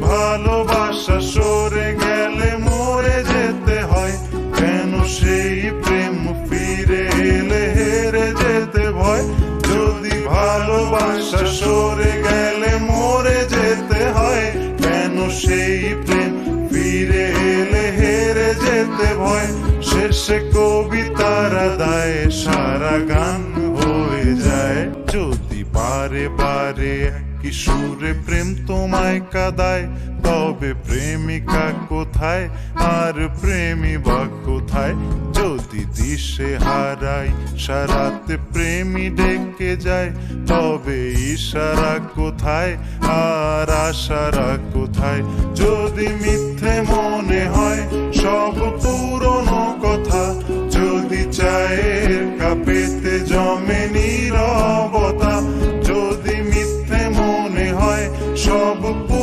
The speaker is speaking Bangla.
ভালোবাসা সরে গেলে মরে যেতে হয়, কেন সেই প্রেম ফিরে এলে হেরে যেতে ভয়? যদি ভালোবাসা সরে গেলে মরে যেতে হয়, কেন সেই প্রেম ফিরে এলে হেরে যেতে ভয়? শেষে কবিতার দায় সারা গান হয়ে যায়। যদি বারে বারে একই সুরে প্রেম তোমায় কাঁদায়, তবে প্রেমিকা কোথায় আর প্রেমী বা কোথায়? যদি দিশে হারাই সারাতে প্রেমী ডেকে যায়, তবে ইশারা কোথায় আর আশারা কোথায়? যদি মিথ্যে মনে হয় সব পুরনো কথা, যদি চায়ের কাপেতে জমে নীরবতা,